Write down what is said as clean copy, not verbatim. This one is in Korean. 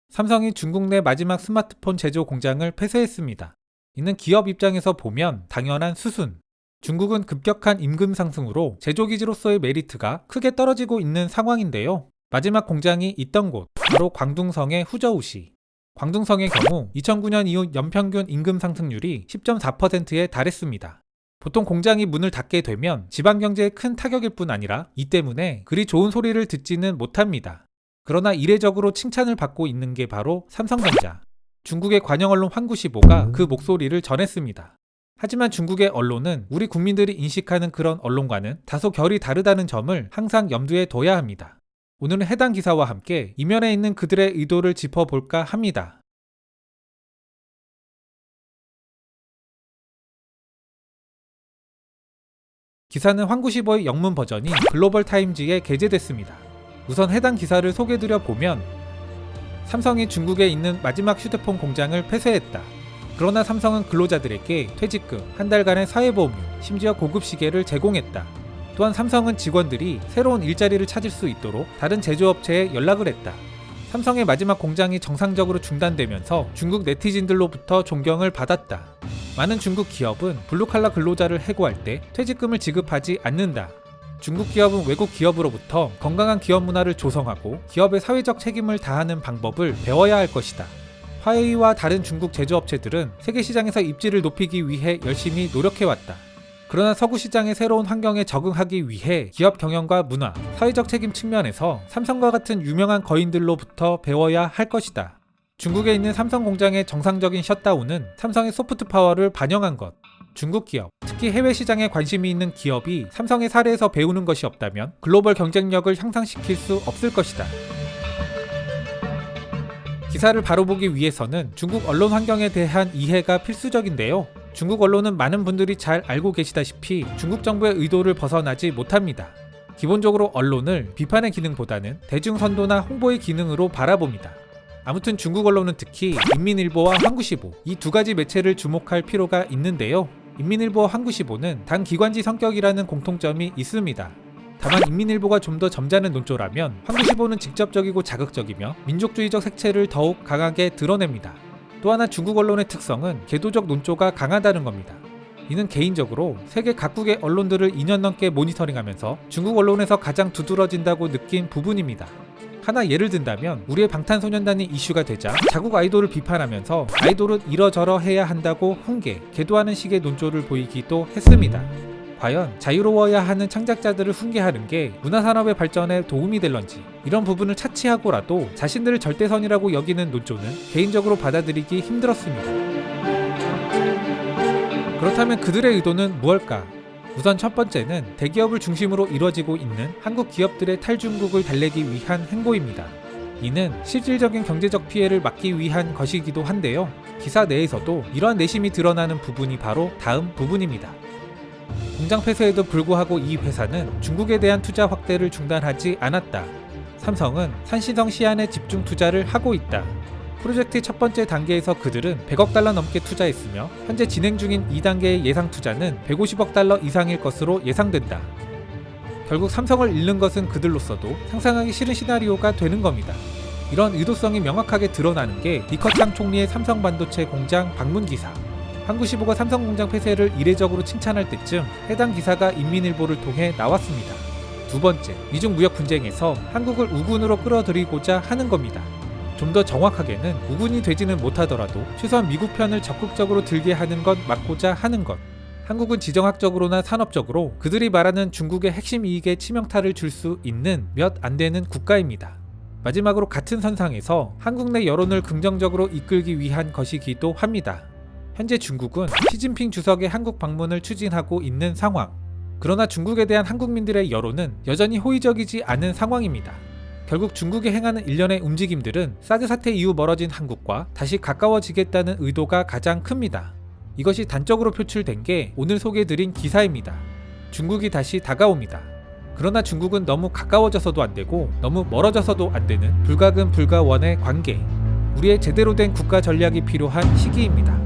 삼성이 중국 내 마지막 스마트폰 제조 공장을 폐쇄했습니다. 이는 기업 입장에서 보면 당연한 수순. 중국은 급격한 임금 상승으로 제조기지로서의 메리트가 크게 떨어지고 있는 상황인데요. 마지막 공장이 있던 곳, 바로 광둥성의 후저우시. 광둥성의 경우 2009년 이후 연평균 임금 상승률이 10.4%에 달했습니다. 보통 공장이 문을 닫게 되면 지방경제에 큰 타격일 뿐 아니라 이 때문에 그리 좋은 소리를 듣지는 못합니다. 그러나 이례적으로 칭찬을 받고 있는 게 바로 삼성전자. 중국의 관영 언론 환구시보가 그 목소리를 전했습니다. 하지만 중국의 언론은 우리 국민들이 인식하는 그런 언론과는 다소 결이 다르다는 점을 항상 염두에 둬야 합니다. 오늘은 해당 기사와 함께 이면에 있는 그들의 의도를 짚어볼까 합니다. 기사는 환구시보의 영문 버전이 글로벌타임즈에 게재됐습니다. 우선 해당 기사를 소개드려 보면 삼성이 중국에 있는 마지막 휴대폰 공장을 폐쇄했다. 그러나 삼성은 근로자들에게 퇴직금, 한 달간의 사회보험료, 심지어 고급 시계를 제공했다. 또한 삼성은 직원들이 새로운 일자리를 찾을 수 있도록 다른 제조업체에 연락을 했다. 삼성의 마지막 공장이 정상적으로 중단되면서 중국 네티즌들로부터 존경을 받았다. 많은 중국 기업은 블루칼라 근로자를 해고할 때 퇴직금을 지급하지 않는다. 중국 기업은 외국 기업으로부터 건강한 기업 문화를 조성하고 기업의 사회적 책임을 다하는 방법을 배워야 할 것이다. 화웨이와 다른 중국 제조업체들은 세계 시장에서 입지를 높이기 위해 열심히 노력해왔다. 그러나 서구 시장의 새로운 환경에 적응하기 위해 기업 경영과 문화, 사회적 책임 측면에서 삼성과 같은 유명한 거인들로부터 배워야 할 것이다. 중국에 있는 삼성 공장의 정상적인 셧다운은 삼성의 소프트 파워를 반영한 것. 중국 기업, 특히 해외 시장에 관심이 있는 기업이 삼성의 사례에서 배우는 것이 없다면 글로벌 경쟁력을 향상시킬 수 없을 것이다. 기사를 바로 보기 위해서는 중국 언론 환경에 대한 이해가 필수적인데요. 중국 언론은 많은 분들이 잘 알고 계시다시피 중국 정부의 의도를 벗어나지 못합니다. 기본적으로 언론을 비판의 기능보다는 대중선도나 홍보의 기능으로 바라봅니다. 아무튼 중국 언론은 특히 인민일보와 환구시보, 이 두 가지 매체를 주목할 필요가 있는데요. 인민일보와 환구시보는 단 기관지 성격이라는 공통점이 있습니다. 다만 인민일보가 좀 더 점잖은 논조라면 환구시보는 직접적이고 자극적이며 민족주의적 색채를 더욱 강하게 드러냅니다. 또 하나 중국 언론의 특성은 계도적 논조가 강하다는 겁니다. 이는 개인적으로 세계 각국의 언론들을 2년 넘게 모니터링하면서 중국 언론에서 가장 두드러진다고 느낀 부분입니다. 하나 예를 든다면 우리의 방탄소년단이 이슈가 되자 자국 아이돌을 비판하면서 아이돌은 이러저러 해야 한다고 훈계, 계도하는 식의 논조를 보이기도 했습니다. 과연 자유로워야 하는 창작자들을 훈계하는 게 문화산업의 발전에 도움이 될런지, 이런 부분을 차치하고라도 자신들을 절대선이라고 여기는 논조는 개인적으로 받아들이기 힘들었습니다. 그렇다면 그들의 의도는 무엇일까? 우선 첫 번째는 대기업을 중심으로 이루어지고 있는 한국 기업들의 탈중국을 달래기 위한 행보입니다. 이는 실질적인 경제적 피해를 막기 위한 것이기도 한데요. 기사 내에서도 이러한 내심이 드러나는 부분이 바로 다음 부분입니다. 공장 폐쇄에도 불구하고 이 회사는 중국에 대한 투자 확대를 중단하지 않았다. 삼성은 산신성 시안에 집중 투자를 하고 있다. 프로젝트의 첫 번째 단계에서 그들은 100억 달러 넘게 투자했으며 현재 진행 중인 2단계의 예상 투자는 150억 달러 이상일 것으로 예상된다. 결국 삼성을 잃는 것은 그들로서도 상상하기 싫은 시나리오가 되는 겁니다. 이런 의도성이 명확하게 드러나는 게 리커창 총리의 삼성반도체 공장 방문 기사. 환구시보가 삼성 공장 폐쇄를 이례적으로 칭찬할 때쯤 해당 기사가 인민일보를 통해 나왔습니다. 두 번째, 미중 무역 분쟁에서 한국을 우군으로 끌어들이고자 하는 겁니다. 좀 더 정확하게는 우군이 되지는 못하더라도 최소한 미국 편을 적극적으로 들게 하는 것 막고자 하는 것. 한국은 지정학적으로나 산업적으로 그들이 말하는 중국의 핵심 이익에 치명타를 줄 수 있는 몇 안 되는 국가입니다. 마지막으로 같은 선상에서 한국 내 여론을 긍정적으로 이끌기 위한 것이기도 합니다. 현재 중국은 시진핑 주석의 한국 방문을 추진하고 있는 상황. 그러나 중국에 대한 한국민들의 여론은 여전히 호의적이지 않은 상황입니다. 결국 중국이 행하는 일련의 움직임들은 사드 사태 이후 멀어진 한국과 다시 가까워지겠다는 의도가 가장 큽니다. 이것이 단적으로 표출된 게 오늘 소개해드린 기사입니다. 중국이 다시 다가옵니다. 그러나 중국은 너무 가까워져서도 안되고 너무 멀어져서도 안되는 불가근 불가원의 관계. 우리의 제대로 된 국가 전략이 필요한 시기입니다.